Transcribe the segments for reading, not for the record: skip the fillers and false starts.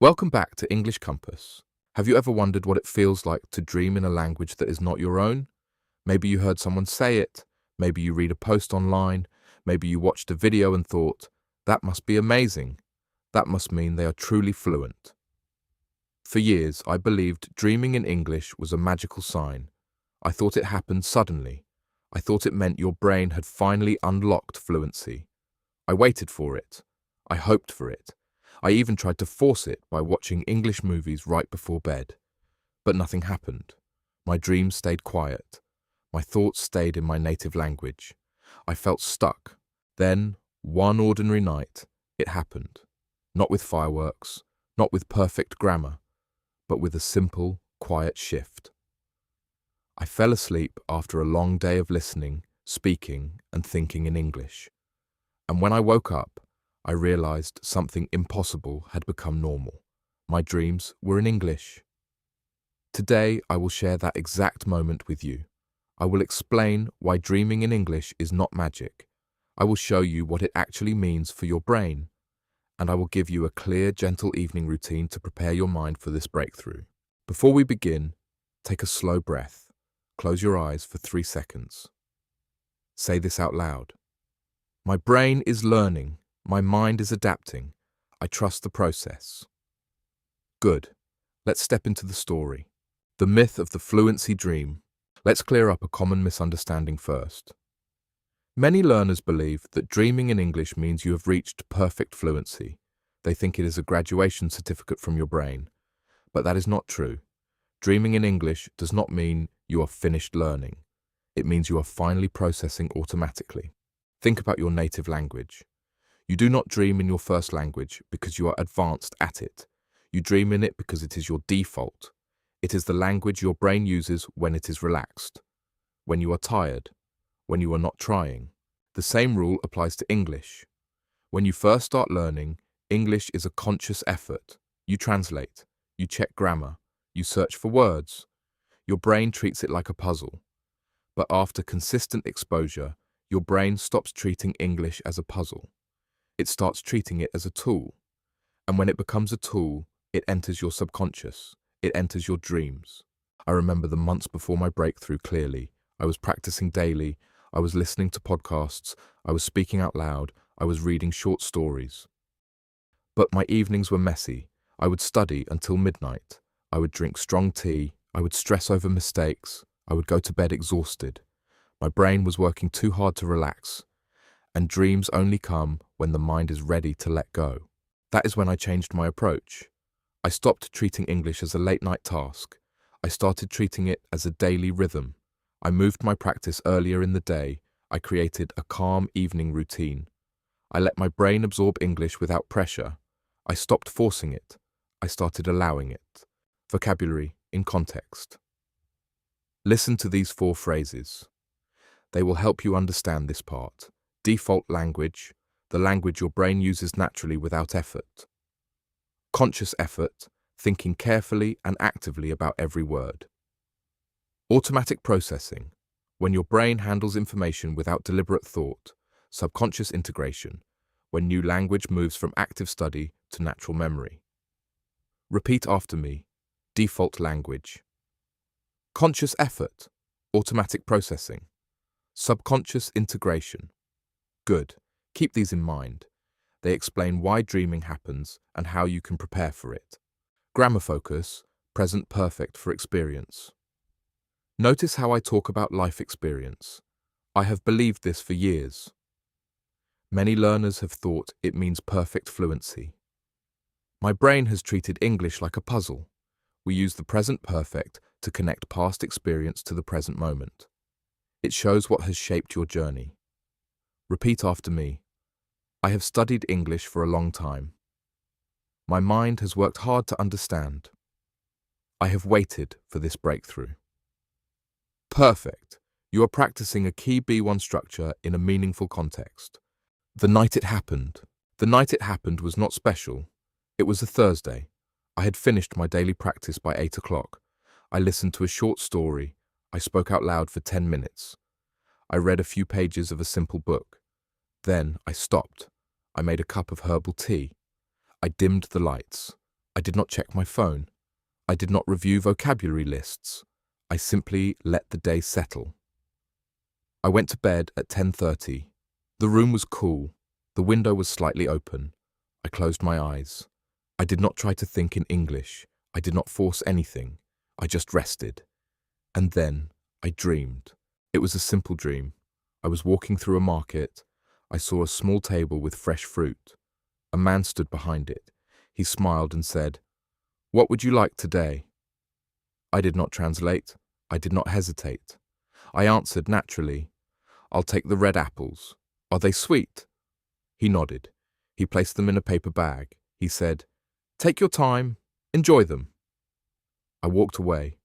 Welcome back to English Compass. Have you ever wondered what it feels like to dream in a language that is not your own? Maybe you heard someone say it, maybe you read a post online, maybe you watched a video and thought, that must be amazing. That must mean they are truly fluent. For years, I believed dreaming in English was a magical sign. I thought it happened suddenly. I thought it meant your brain had finally unlocked fluency. I waited for it. I hoped for it. I even tried to force it by watching English movies right before bed. But nothing happened. My dreams stayed quiet. My thoughts stayed in my native language. I felt stuck. Then, one ordinary night, it happened. Not with fireworks, not with perfect grammar, but with a simple, quiet shift. I fell asleep after a long day of listening, speaking, and thinking in English. And when I woke up, I realized something impossible had become normal. My dreams were in English. Today, I will share that exact moment with you. I will explain why dreaming in English is not magic. I will show you what it actually means for your brain. And I will give you a clear, gentle evening routine to prepare your mind for this breakthrough. Before we begin, take a slow breath. Close your eyes for 3 seconds. Say this out loud. My brain is learning. My mind is adapting. I trust the process. Good. Let's step into the story. The myth of the fluency dream. Let's clear up a common misunderstanding first. Many learners believe that dreaming in English means you have reached perfect fluency. They think it is a graduation certificate from your brain. But that is not true. Dreaming in English does not mean you are finished learning. It means you are finally processing automatically. Think about your native language. You do not dream in your first language because you are advanced at it. You dream in it because it is your default. It is the language your brain uses when it is relaxed, when you are tired, when you are not trying. The same rule applies to English. When you first start learning, English is a conscious effort. You translate, you check grammar, you search for words. Your brain treats it like a puzzle. But after consistent exposure, your brain stops treating English as a puzzle. It starts treating it as a tool. And when it becomes a tool, it enters your subconscious. It enters your dreams. I remember the months before my breakthrough clearly. I was practicing daily. I was listening to podcasts. I was speaking out loud. I was reading short stories. But my evenings were messy. I would study until midnight. I would drink strong tea. I would stress over mistakes. I would go to bed exhausted. My brain was working too hard to relax. And dreams only come when the mind is ready to let go. That is when I changed my approach. I stopped treating English as a late-night task. I started treating it as a daily rhythm. I moved my practice earlier in the day. I created a calm evening routine. I let my brain absorb English without pressure. I stopped forcing it. I started allowing it. Vocabulary in context. Listen to these 4 phrases. They will help you understand this part. Default language, the language your brain uses naturally without effort. Conscious effort, thinking carefully and actively about every word. Automatic processing, when your brain handles information without deliberate thought. Subconscious integration, when new language moves from active study to natural memory. Repeat after me. Default language. Conscious effort, automatic processing. Subconscious integration. Good. Keep these in mind. They explain why dreaming happens and how you can prepare for it. Grammar focus, present perfect for experience. Notice how I talk about life experience. I have believed this for years. Many learners have thought it means perfect fluency. My brain has treated English like a puzzle. We use the present perfect to connect past experience to the present moment. It shows what has shaped your journey. Repeat after me. I have studied English for a long time. My mind has worked hard to understand. I have waited for this breakthrough. Perfect. You are practicing a key B1 structure in a meaningful context. The night it happened. The night it happened was not special. It was a Thursday. I had finished my daily practice by 8 o'clock. I listened to a short story. I spoke out loud for 10 minutes. I read a few pages of a simple book. Then I stopped. I made a cup of herbal tea. I dimmed the lights. I did not check my phone. I did not review vocabulary lists. I simply let the day settle. I went to bed at 10:30. The room was cool. The window was slightly open. I closed my eyes. I did not try to think in English. I did not force anything. I just rested. And then I dreamed. It was a simple dream. I was walking through a market. I saw a small table with fresh fruit. A man stood behind it. He smiled and said, "What would you like today?" I did not translate. I did not hesitate. I answered naturally, "I'll take the red apples. Are they sweet?" He nodded. He placed them in a paper bag. He said, "Take your time. Enjoy them." I walked away.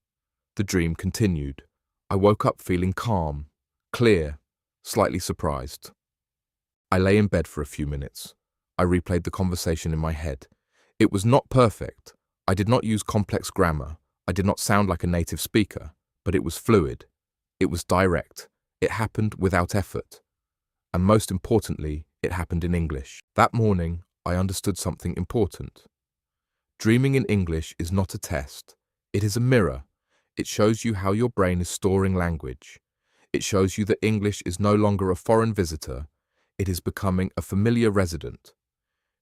The dream continued. I woke up feeling calm, clear, slightly surprised. I lay in bed for a few minutes. I replayed the conversation in my head. It was not perfect. I did not use complex grammar. I did not sound like a native speaker, but it was fluid. It was direct. It happened without effort. And most importantly, it happened in English. That morning, I understood something important. Dreaming in English is not a test. It is a mirror. It shows you how your brain is storing language. It shows you that English is no longer a foreign visitor. It is becoming a familiar resident.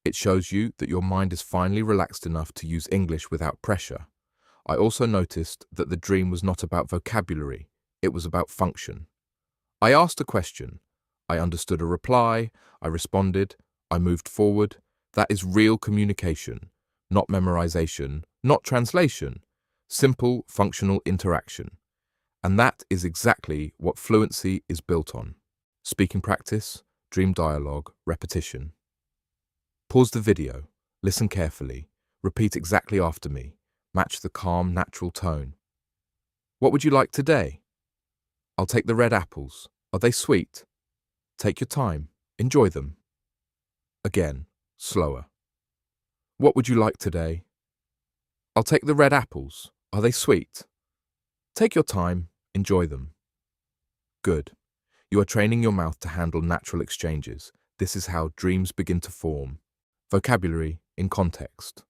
It shows you that your mind is finally relaxed enough to use English without pressure. I also noticed that the dream was not about vocabulary. It was about function. I asked a question. I understood a reply. I responded. I moved forward. That is real communication, not memorization, not translation. Simple, functional interaction. And that is exactly what fluency is built on. Speaking practice, dream dialogue, repetition. Pause the video. Listen carefully. Repeat exactly after me. Match the calm, natural tone. What would you like today? I'll take the red apples. Are they sweet? Take your time. Enjoy them. Again, slower. What would you like today? I'll take the red apples. Are they sweet? Take your time. Enjoy them. Good. You are training your mouth to handle natural exchanges. This is how dreams begin to form. Vocabulary in context.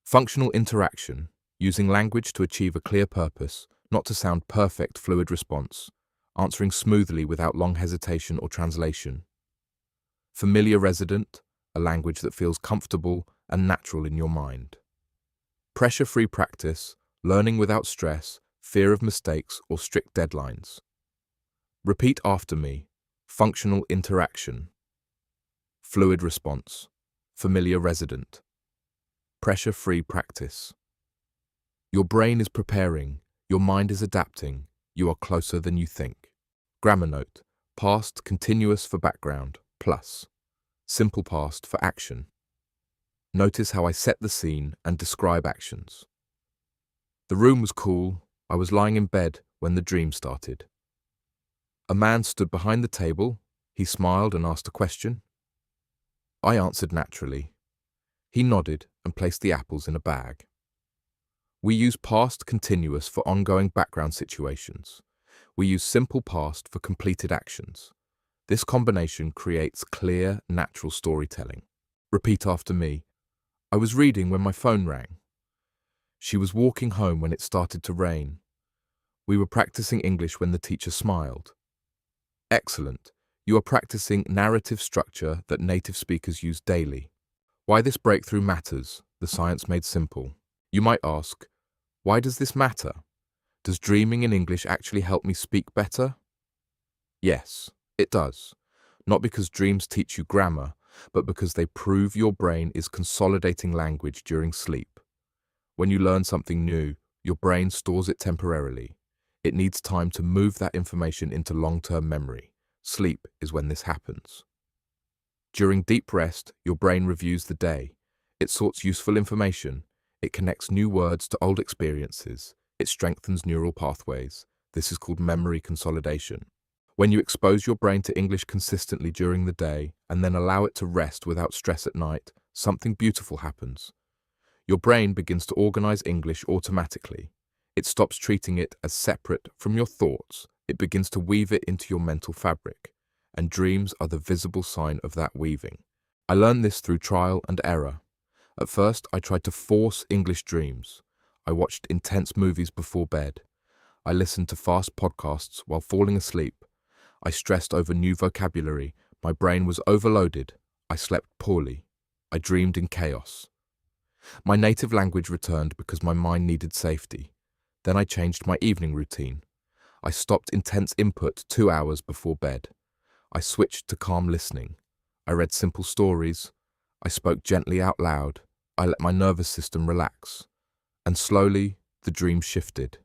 Functional interaction, using language to achieve a clear purpose, not to sound perfect, fluid response, answering smoothly without long hesitation or translation. Familiar resident, a language that feels comfortable and natural in your mind. Pressure-free practice, learning without stress, fear of mistakes or strict deadlines. Repeat after me. Functional interaction. Fluid response. Familiar resident. Pressure-free practice. Your brain is preparing. Your mind is adapting. You are closer than you think. Grammar note. Past continuous for background, plus. Simple past for action. Notice how I set the scene and describe actions. The room was cool. I was lying in bed when the dream started. A man stood behind the table. He smiled and asked a question. I answered naturally. He nodded and placed the apples in a bag. We use past continuous for ongoing background situations. We use simple past for completed actions. This combination creates clear, natural storytelling. Repeat after me. I was reading when my phone rang. She was walking home when it started to rain. We were practicing English when the teacher smiled. Excellent. You are practicing narrative structure that native speakers use daily. Why this breakthrough matters, the science made simple. You might ask, why does this matter? Does dreaming in English actually help me speak better? Yes, it does. Not because dreams teach you grammar, but because they prove your brain is consolidating language during sleep. When you learn something new, your brain stores it temporarily. It needs time to move that information into long-term memory. Sleep is when this happens. During deep rest, your brain reviews the day. It sorts useful information. It connects new words to old experiences. It strengthens neural pathways. This is called memory consolidation. When you expose your brain to English consistently during the day and then allow it to rest without stress at night, something beautiful happens. Your brain begins to organize English automatically. It stops treating it as separate from your thoughts. It begins to weave it into your mental fabric. And dreams are the visible sign of that weaving. I learned this through trial and error. At first, I tried to force English dreams. I watched intense movies before bed. I listened to fast podcasts while falling asleep. I stressed over new vocabulary. My brain was overloaded. I slept poorly. I dreamed in chaos. My native language returned because my mind needed safety. Then I changed my evening routine. I stopped intense input 2 hours before bed. I switched to calm listening. I read simple stories. I spoke gently out loud. I let my nervous system relax. And slowly, the dreams shifted.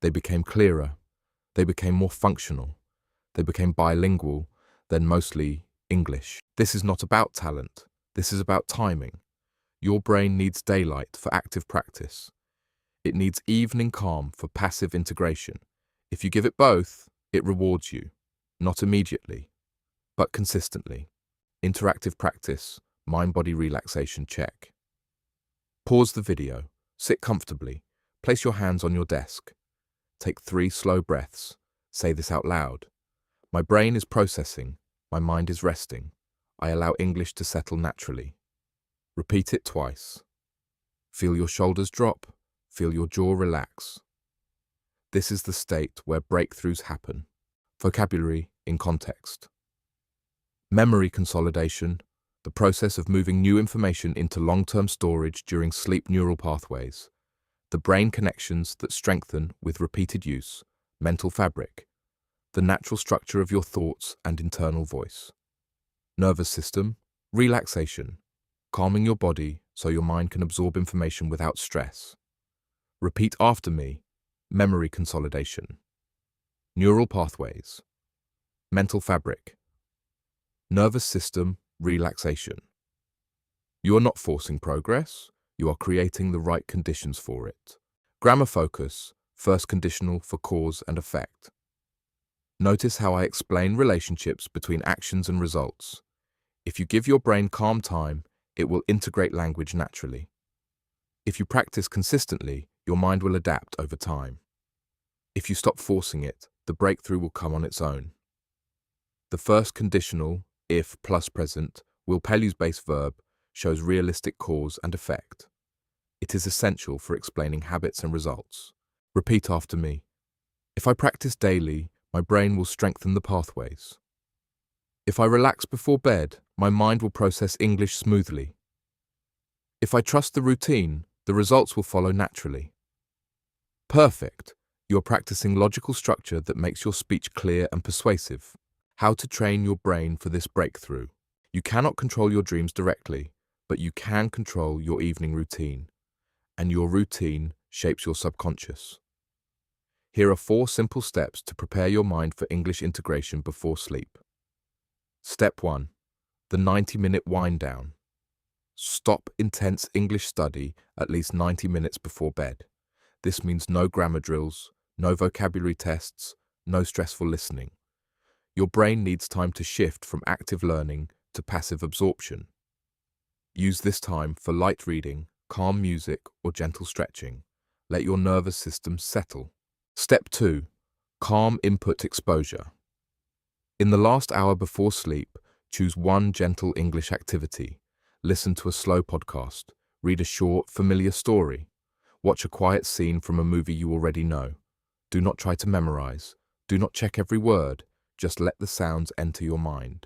They became clearer. They became more functional. They became bilingual, then mostly English. This is not about talent. This is about timing. Your brain needs daylight for active practice. It needs evening calm for passive integration. If you give it both, it rewards you. Not immediately, but consistently. Interactive practice, mind-body relaxation check. Pause the video. Sit comfortably. Place your hands on your desk. Take 3 slow breaths. Say this out loud. My brain is processing. My mind is resting. I allow English to settle naturally. Repeat it twice. Feel your shoulders drop. Feel your jaw relax. This is the state where breakthroughs happen. Vocabulary in context. Memory consolidation, the process of moving new information into long-term storage during sleep neural pathways. The brain connections that strengthen with repeated use. Mental fabric, the natural structure of your thoughts and internal voice. Nervous system, relaxation, calming your body so your mind can absorb information without stress. Repeat after me, memory consolidation. Neural pathways, mental fabric, nervous system, relaxation. You are not forcing progress, you are creating the right conditions for it. Grammar focus, first conditional for cause and effect. Notice how I explain relationships between actions and results. If you give your brain calm time, it will integrate language naturally. If you practice consistently, your mind will adapt over time. If you stop forcing it, the breakthrough will come on its own. The first conditional, if plus present, will prelude-based verb, shows realistic cause and effect. It is essential for explaining habits and results. Repeat after me. If I practice daily, my brain will strengthen the pathways. If I relax before bed, my mind will process English smoothly. If I trust the routine, the results will follow naturally. Perfect. You're practicing logical structure that makes your speech clear and persuasive. How to train your brain for this breakthrough. You cannot control your dreams directly, but you can control your evening routine. And your routine shapes your subconscious. Here are 4 simple steps to prepare your mind for English integration before sleep. Step 1. The 90-minute wind down. Stop intense English study at least 90 minutes before bed. This means no grammar drills, no vocabulary tests, no stressful listening. Your brain needs time to shift from active learning to passive absorption. Use this time for light reading, calm music, or gentle stretching. Let your nervous system settle. Step 2. Calm input exposure. In the last hour before sleep, choose one gentle English activity. Listen to a slow podcast. Read a short, familiar story. Watch a quiet scene from a movie you already know. Do not try to memorize. Do not check every word. Just let the sounds enter your mind.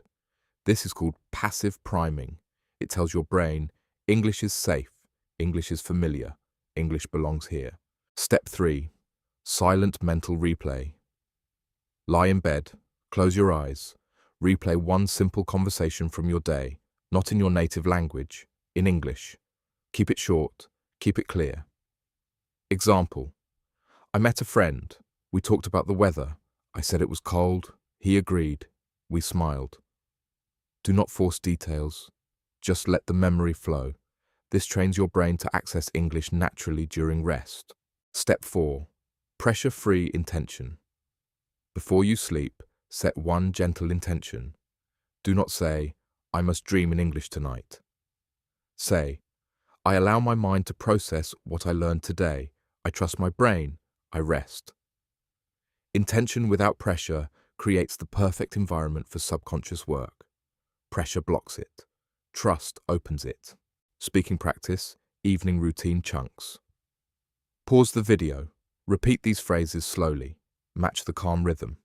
This is called passive priming. It tells your brain, English is safe, English is familiar, English belongs here. Step 3. Silent mental replay. Lie in bed, close your eyes. Replay one simple conversation from your day, not in your native language, in English. Keep it short, keep it clear. Example. I met a friend. We talked about the weather. I said it was cold. He agreed. We smiled. Do not force details. Just let the memory flow. This trains your brain to access English naturally during rest. Step 4. Pressure-free intention. Before you sleep, set one gentle intention. Do not say, I must dream in English tonight. Say, I allow my mind to process what I learned today. I trust my brain. I rest. Intention without pressure creates the perfect environment for subconscious work. Pressure blocks it. Trust opens it. Speaking practice, evening routine chunks. Pause the video. Repeat these phrases slowly. Match the calm rhythm.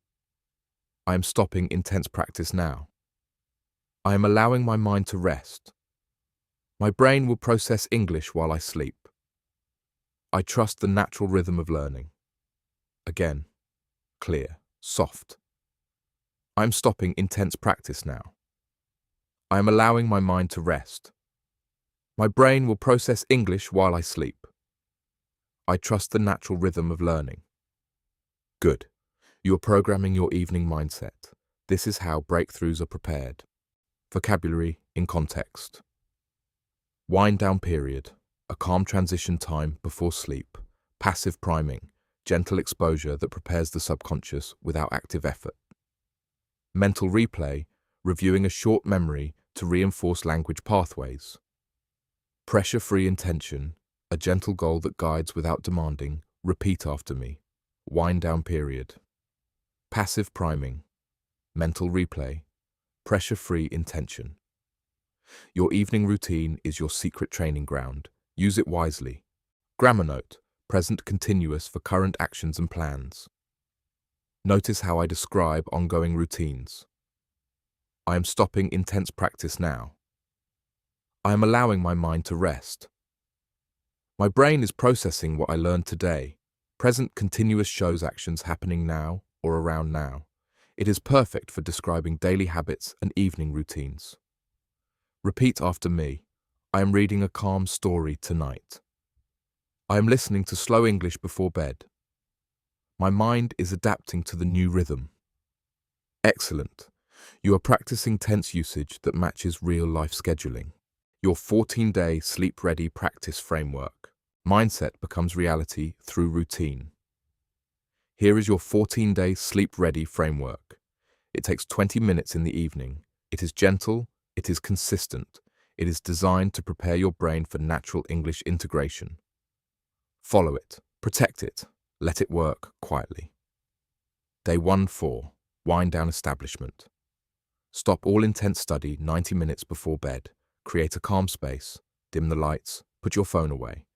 I am stopping intense practice now. I am allowing my mind to rest. My brain will process English while I sleep. I trust the natural rhythm of learning. Again, clear, soft. I am stopping intense practice now. I am allowing my mind to rest. My brain will process English while I sleep. I trust the natural rhythm of learning. Good. You are programming your evening mindset. This is how breakthroughs are prepared. Vocabulary in context. Wind down period, a calm transition time before sleep. Passive priming, gentle exposure that prepares the subconscious without active effort. Mental replay, reviewing a short memory to reinforce language pathways. Pressure-free intention, a gentle goal that guides without demanding. Repeat after me. Wind down period. Passive priming, mental replay, pressure-free intention. Your evening routine is your secret training ground. Use it wisely. Grammar note, present continuous for current actions and plans. Notice how I describe ongoing routines. I am stopping intense practice now. I am allowing my mind to rest. My brain is processing what I learned today. Present continuous shows actions happening now or around now. It is perfect for describing daily habits and evening routines. Repeat after me. I am reading a calm story tonight. I am listening to slow English before bed. My mind is adapting to the new rhythm. Excellent. You are practicing tense usage that matches real-life scheduling. Your 14-day sleep-ready practice framework. Mindset becomes reality through routine. Here is your 14-day sleep-ready framework. It takes 20 minutes in the evening. It is gentle, it is consistent. It is designed to prepare your brain for natural English integration. Follow it, protect it, let it work quietly. Day 1-4, wind down establishment. Stop all intense study 90 minutes before bed. Create a calm space, dim the lights, put your phone away.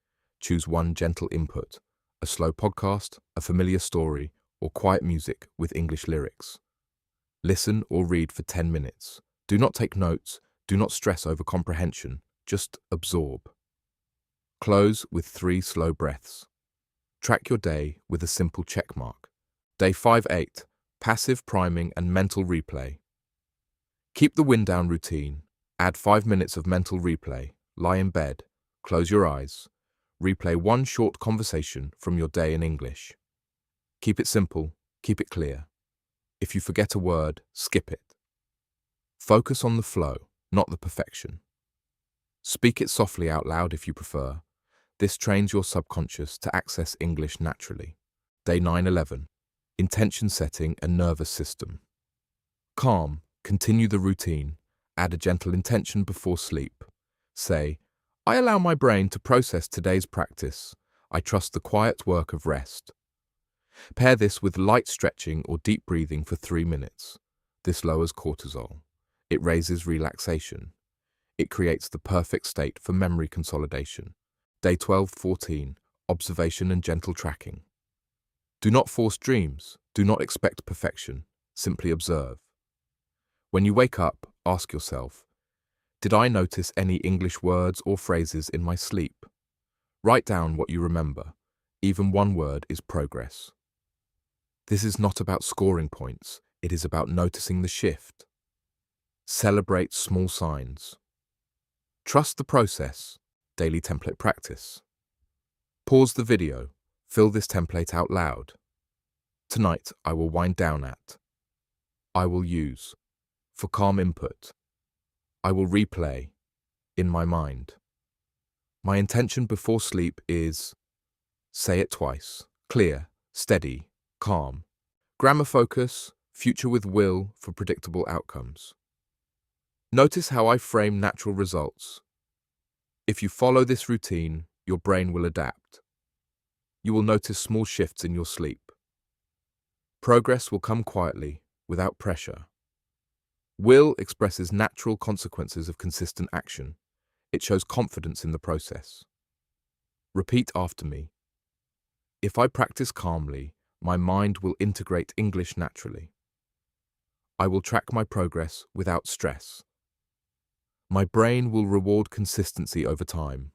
Choose one gentle input, a slow podcast, a familiar story, or quiet music with English lyrics. Listen or read for 10 minutes. Do not take notes, do not stress over comprehension, just absorb. Close with 3 slow breaths. Track your day with a simple check mark. Day 5-8, passive priming and mental replay. Keep the wind down routine. Add 5 minutes of mental replay. Lie in bed, close your eyes. Replay one short conversation from your day in English. Keep it simple, keep it clear. If you forget a word, skip it. Focus on the flow, not the perfection. Speak it softly out loud if you prefer. This trains your subconscious to access English naturally. Day 9-11, intention setting and nervous system. Calm, continue the routine. Add a gentle intention before sleep. Say, I allow my brain to process today's practice. I trust the quiet work of rest. Pair this with light stretching or deep breathing for 3 minutes. This lowers cortisol. It raises relaxation. It creates the perfect state for memory consolidation. Day 12-14, observation and gentle tracking. Do not force dreams. Do not expect perfection. Simply observe. When you wake up, ask yourself, did I notice any English words or phrases in my sleep? Write down what you remember. Even one word is progress. This is not about scoring points. It is about noticing the shift. Celebrate small signs. Trust the process. Daily template practice. Pause the video. Fill this template out loud. Tonight, I will wind down at. I will use. For calm input. I will replay. In my mind. My intention before sleep is. Say it twice. Clear, steady, calm. Grammar focus. Future with will for predictable outcomes. Notice how I frame natural results. If you follow this routine, your brain will adapt. You will notice small shifts in your sleep. Progress will come quietly, without pressure. Will expresses natural consequences of consistent action. It shows confidence in the process. Repeat after me. If I practice calmly, my mind will integrate English naturally. I will track my progress without stress. My brain will reward consistency over time.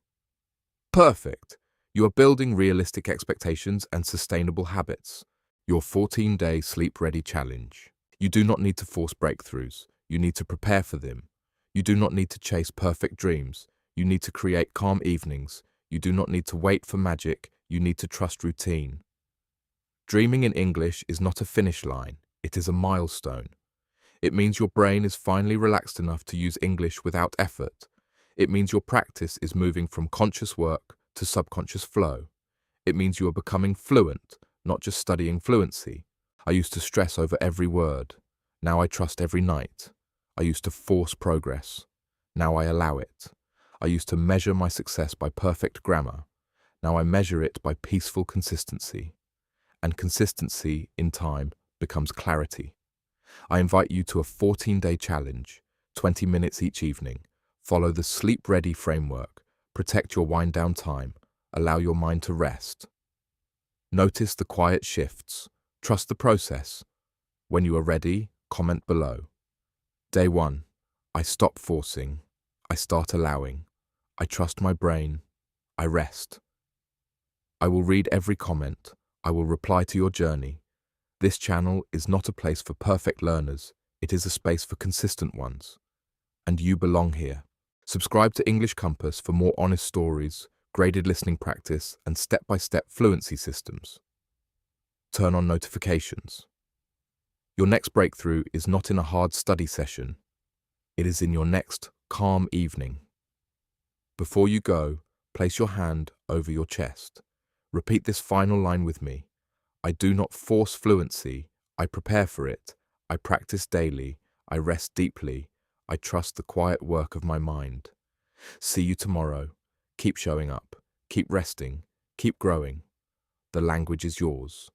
Perfect! You are building realistic expectations and sustainable habits. Your 14-day sleep-ready challenge. You do not need to force breakthroughs. You need to prepare for them. You do not need to chase perfect dreams. You need to create calm evenings. You do not need to wait for magic. You need to trust routine. Dreaming in English is not a finish line. It is a milestone. It means your brain is finally relaxed enough to use English without effort. It means your practice is moving from conscious work to subconscious flow. It means you are becoming fluent, not just studying fluency. I used to stress over every word. Now I trust every night. I used to force progress. Now I allow it. I used to measure my success by perfect grammar. Now I measure it by peaceful consistency. And consistency, in time, becomes clarity. I invite you to a 14-day challenge, 20 minutes each evening. Follow the sleep-ready framework. Protect your wind-down time. Allow your mind to rest. Notice the quiet shifts. Trust the process. When you are ready, comment below. Day 1. I stop forcing. I start allowing. I trust my brain. I rest. I will read every comment. I will reply to your journey. This channel is not a place for perfect learners. It is a space for consistent ones. And you belong here. Subscribe to English Compass for more honest stories, graded listening practice, and step-by-step fluency systems. Turn on notifications. Your next breakthrough is not in a hard study session. It is in your next calm evening. Before you go, place your hand over your chest. Repeat this final line with me. I do not force fluency. I prepare for it. I practice daily. I rest deeply. I trust the quiet work of my mind. See you tomorrow. Keep showing up. Keep resting. Keep growing. The language is yours.